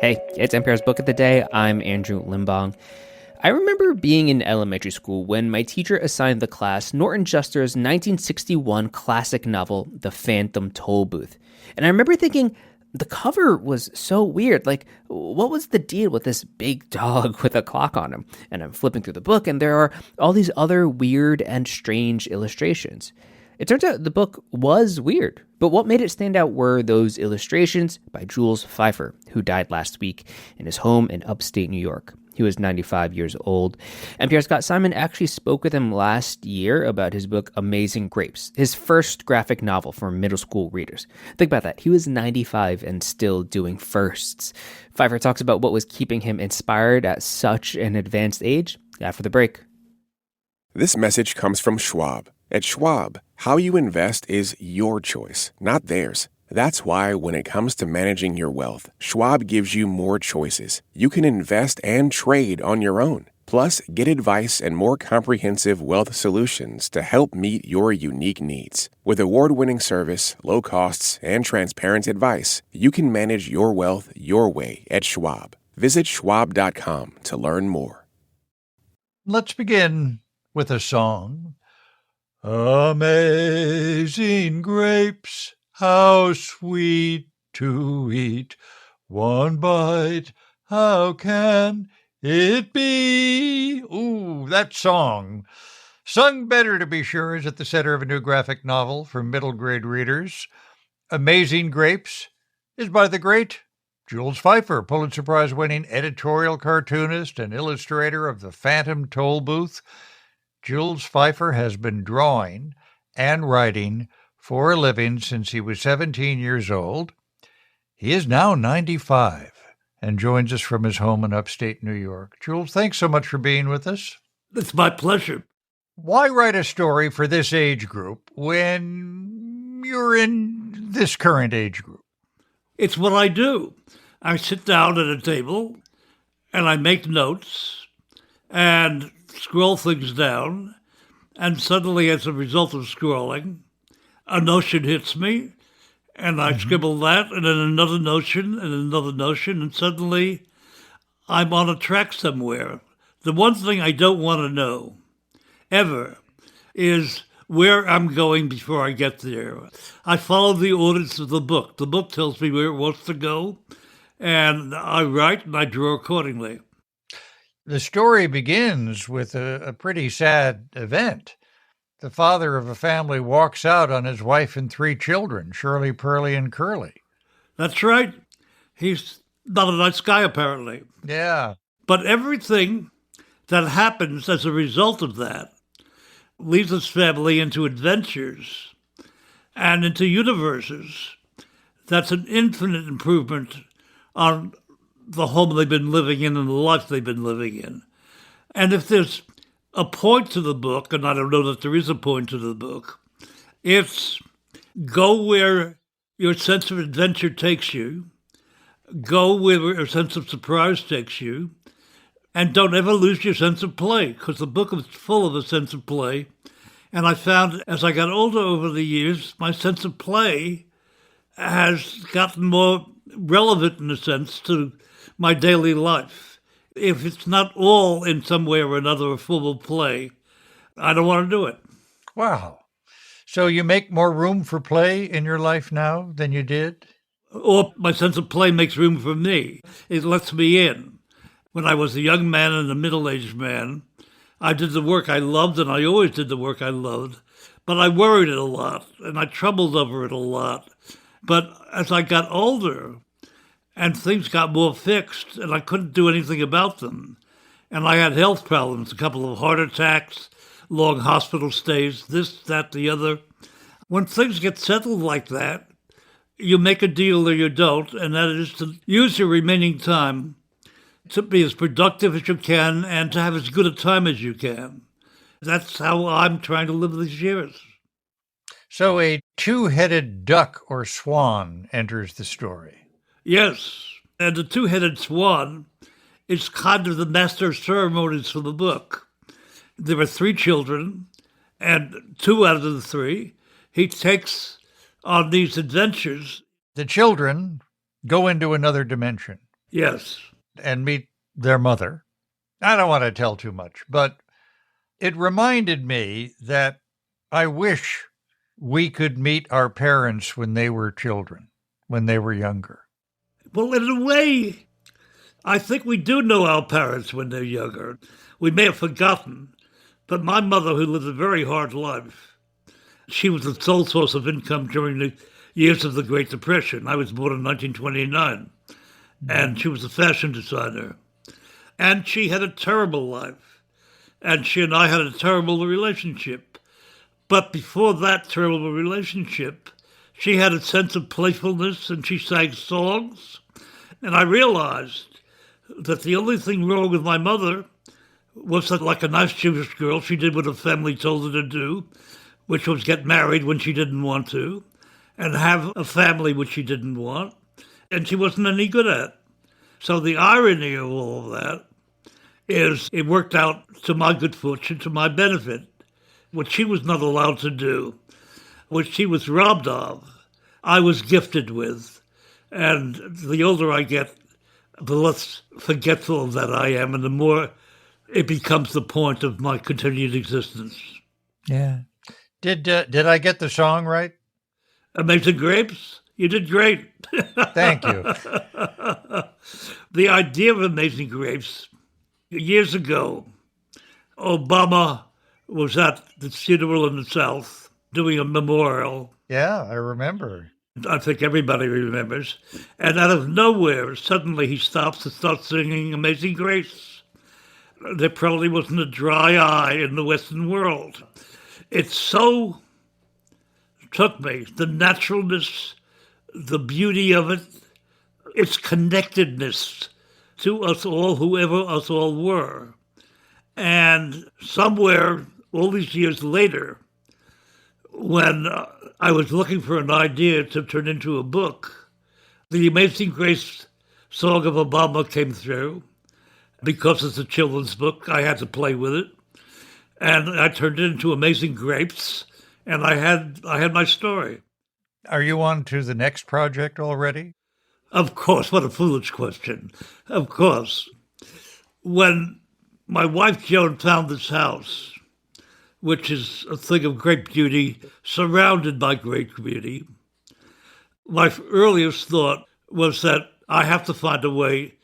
Hey, it's NPR's Book of the Day. I'm Andrew Limbong. I remember being in elementary school when my teacher assigned the class Norton Juster's 1961 classic novel, The Phantom Tollbooth. And I remember thinking, the cover was so weird. Like, what was the deal with this big dog with a clock on him? And I'm flipping through the book, and there are all these other weird and strange illustrations. It turns out the book was weird, but what made it stand out were those illustrations by Jules Feiffer, who died last week in his home in upstate New York. He was 95 years old. NPR Scott Simon actually spoke with him last year about his book Amazing Grapes, his first graphic novel for middle school readers. Think about that. He was 95 and still doing firsts. Feiffer talks about what was keeping him inspired at such an advanced age after the break. This message comes from Schwab. At Schwab, how you invest is your choice, not theirs. That's why when it comes to managing your wealth, Schwab gives you more choices. You can invest and trade on your own. Plus, get advice and more comprehensive wealth solutions to help meet your unique needs. With award-winning service, low costs, and transparent advice, you can manage your wealth your way at Schwab. Visit schwab.com to learn more. Let's begin with a song. Amazing grapes, how sweet to eat. One bite, how can it be? Ooh, that song. Sung better, to be sure, is at the center of a new graphic novel for middle grade readers. Amazing Grapes is by the great Jules Feiffer, Pulitzer Prize-winning editorial cartoonist and illustrator of the Phantom Tollbooth. Jules Feiffer has been drawing and writing for a living since he was 17 years old. He is now 95 and joins us from his home in upstate New York. Jules, thanks so much for being with us. It's my pleasure. Why write a story for this age group when you're in this current age group? It's what I do. I sit down at a table and I make notes and scroll things down, and suddenly, as a result of scrolling, a notion hits me, and I scribble that, and then another notion, and suddenly I'm on a track somewhere. The one thing I don't want to know, ever, is where I'm going before I get there. I follow the orders of the book. The book tells me where it wants to go, and I write and I draw accordingly. The story begins with a pretty sad event. The father of a family walks out on his wife and 3 children, Shirley, Pearlie, and Curly. That's right. He's not a nice guy, apparently. Yeah. But everything that happens as a result of that leads his family into adventures and into universes. That's an infinite improvement on the home they've been living in and the life they've been living in. And if there's a point to the book, and I don't know that there is a point to the book, it's go where your sense of adventure takes you, go where your sense of surprise takes you, and don't ever lose your sense of play, because the book is full of a sense of play. And I found as I got older over the years, my sense of play has gotten more relevant, in a sense, to my daily life. If it's not all in some way or another a full of play, I don't want to do it. Wow. So you make more room for play in your life now than you did? Or my sense of play makes room for me. It lets me in. When I was a young man and a middle-aged man, I did the work I loved, and I always did the work I loved, but I worried it a lot, and I troubled over it a lot. But as I got older, and things got more fixed, and I couldn't do anything about them. And I had health problems, a couple of heart attacks, long hospital stays, this, that, the other. When things get settled like that, you make a deal or you don't, and that is to use your remaining time to be as productive as you can and to have as good a time as you can. That's how I'm trying to live these years. So a 2-headed duck or swan enters the story. Yes, and the 2-headed swan is kind of the master of ceremonies for the book. There are 3 children, and 2 out of the 3 he takes on these adventures. The children go into another dimension. Yes. and meet their mother. I don't want to tell too much, but it reminded me that I wish we could meet our parents when they were children, when they were younger. Well, in a way, I think we do know our parents when they're younger. We may have forgotten, but my mother, who lived a very hard life, she was the sole source of income during the years of the Great Depression. I was born in 1929, and she was a fashion designer. And she had a terrible life, and she and I had a terrible relationship. But before that terrible relationship, she had a sense of playfulness, and she sang songs. And I realized that the only thing wrong with my mother was that, like a nice Jewish girl, she did what her family told her to do, which was get married when she didn't want to, and have a family which she didn't want, and she wasn't any good at. So the irony of all of that is it worked out to my good fortune, to my benefit. What she was not allowed to do, what she was robbed of, I was gifted with. And the older I get, the less forgetful of that I am, and the more it becomes the point of my continued existence. Yeah. Did I get the song right? Amazing Grapes? You did great. Thank you. The idea of Amazing Grapes, years ago, Obama was at the funeral in the South doing a memorial. Yeah, I remember. I think everybody remembers. And out of nowhere, suddenly he stops and starts singing Amazing Grace. There probably wasn't a dry eye in the Western world. It so took me, the naturalness, the beauty of it, its connectedness to us all, whoever us all were. And somewhere, all these years later, when I was looking for an idea to turn into a book, the Amazing Grace song of Obama came through. Because it's a children's book, I had to play with it. And I turned it into Amazing Grapes, and I had my story. Are you on to the next project already? Of course, what a foolish question. Of course. When my wife Joan found this house, which is a thing of great beauty, surrounded by great beauty, my earliest thought was that I have to find a way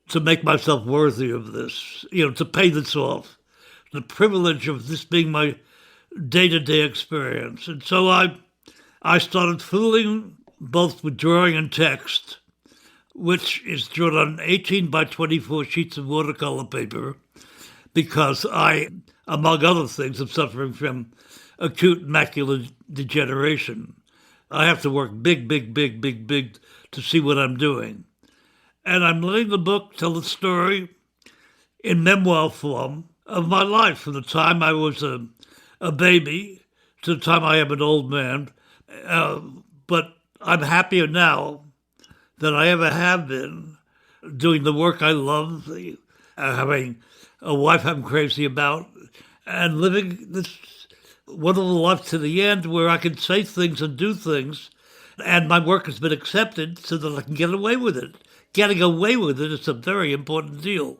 to make myself worthy of this, to pay this off, the privilege of this being my day-to-day experience. And so I started fooling both with drawing and text, which is drawn on 18 by 24 sheets of watercolor paper, because I, among other things, am suffering from acute macular degeneration. I have to work big to see what I'm doing. And I'm letting the book tell the story in memoir form of my life, from the time I was a baby to the time I am an old man. But I'm happier now than I ever have been doing the work I love, having a wife I'm crazy about, and living this wonderful life to the end where I can say things and do things, and my work has been accepted so that I can get away with it. Getting away with it is a very important deal.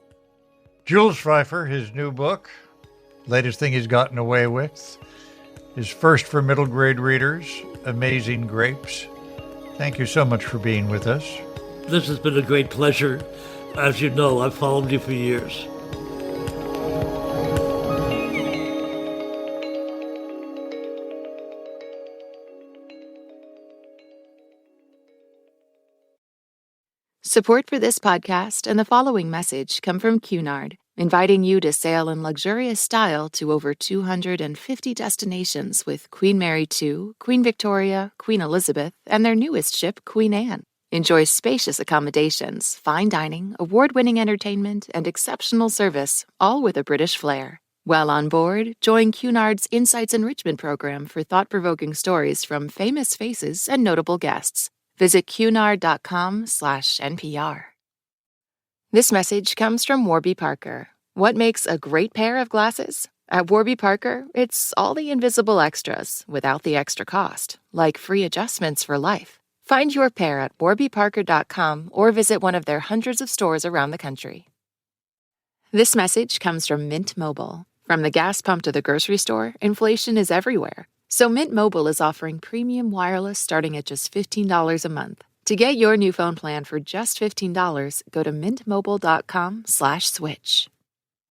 Jules Feiffer, his new book, latest thing he's gotten away with, his first for middle grade readers, Amazing Grapes. Thank you so much for being with us. This has been a great pleasure. As you know, I've followed you for years. Support for this podcast and the following message come from Cunard, inviting you to sail in luxurious style to over 250 destinations with Queen Mary II, Queen Victoria, Queen Elizabeth, and their newest ship, Queen Anne. Enjoy spacious accommodations, fine dining, award-winning entertainment, and exceptional service, all with a British flair. While on board, join Cunard's Insights Enrichment Program for thought-provoking stories from famous faces and notable guests. Visit cunard.com/NPR. This message comes from Warby Parker. What makes a great pair of glasses? At Warby Parker, it's all the invisible extras without the extra cost, like free adjustments for life. Find your pair at warbyparker.com or visit one of their hundreds of stores around the country. This message comes from Mint Mobile. From the gas pump to the grocery store, inflation is everywhere. So Mint Mobile is offering premium wireless starting at just $15 a month. To get your new phone plan for just $15, go to mintmobile.com/switch.